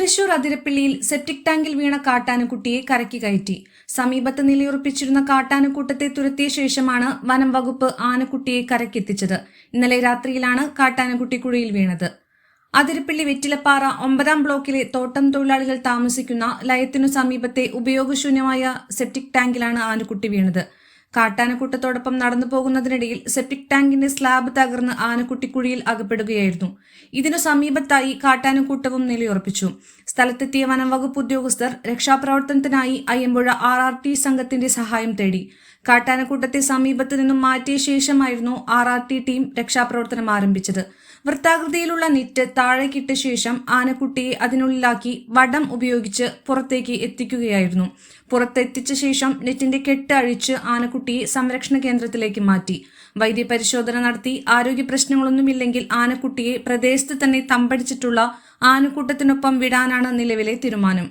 Thrissur അതിരപ്പള്ളിയിൽ septic ടാങ്കിൽ വീണ കാട്ടാനക്കുട്ടിയെ കരയ്ക്ക് കയറ്റി. സമീപത്ത് നിലയുറപ്പിച്ചിരുന്ന കാട്ടാനക്കൂട്ടത്തെ തുരത്തിയ ശേഷമാണ് വനം വകുപ്പ് ആനക്കുട്ടിയെ കരയ്ക്കെത്തിച്ചത്. ഇന്നലെ രാത്രിയിലാണ് കാട്ടാനക്കുട്ടി കുഴിയിൽ വീണത്. അതിരപ്പള്ളി വെറ്റിലപ്പാറ 9-ാം ബ്ലോക്കിലെ തോട്ടം തൊഴിലാളികൾ താമസിക്കുന്ന ലയത്തിനു സമീപത്തെ ഉപയോഗശൂന്യമായ സെപ്റ്റിക് ടാങ്കിലാണ് ആനക്കുട്ടി വീണത്. കാട്ടാനക്കൂട്ടത്തോടൊപ്പം നടന്നു പോകുന്നതിനിടയിൽ സെപ്റ്റിക് ടാങ്കിന്റെ സ്ലാബ് തകർന്ന് ആനക്കുട്ടി കുഴിയിൽ അകപ്പെടുകയായിരുന്നു. ഇതിനു സമീപത്തായി കാട്ടാനക്കൂട്ടവും നിലയുറപ്പിച്ചു. സ്ഥലത്തെത്തിയ വനം വകുപ്പ് ഉദ്യോഗസ്ഥർ രക്ഷാപ്രവർത്തനത്തിനായി അയ്യമ്പുഴ RRT സംഘത്തിന്റെ സഹായം തേടി. കാട്ടാനക്കൂട്ടത്തെ സമീപത്തു നിന്നും മാറ്റിയ ശേഷമായിരുന്നു RRT ടീം രക്ഷാപ്രവർത്തനം ആരംഭിച്ചത്. വൃത്താകൃതിയിലുള്ള നെറ്റ് താഴേക്കിട്ട ശേഷം ആനക്കുട്ടിയെ അതിനുള്ളിലാക്കി വടം ഉപയോഗിച്ച് പുറത്തേക്ക് എത്തിക്കുകയായിരുന്നു. പുറത്തെത്തിച്ച ശേഷം നെറ്റിന്റെ കെട്ട് അഴിച്ച് ആനക്കുട്ടിയെ സംരക്ഷണ കേന്ദ്രത്തിലേക്ക് മാറ്റി. വൈദ്യപരിശോധന നടത്തി ആരോഗ്യ പ്രശ്നങ്ങളൊന്നുമില്ലെങ്കിൽ ആനക്കുട്ടിയെ പ്രദേശത്ത് തന്നെ തമ്പടിച്ചിട്ടുള്ള ആനക്കൂട്ടത്തിനൊപ്പം വിടാനാണ് നിലവിലെ തീരുമാനം.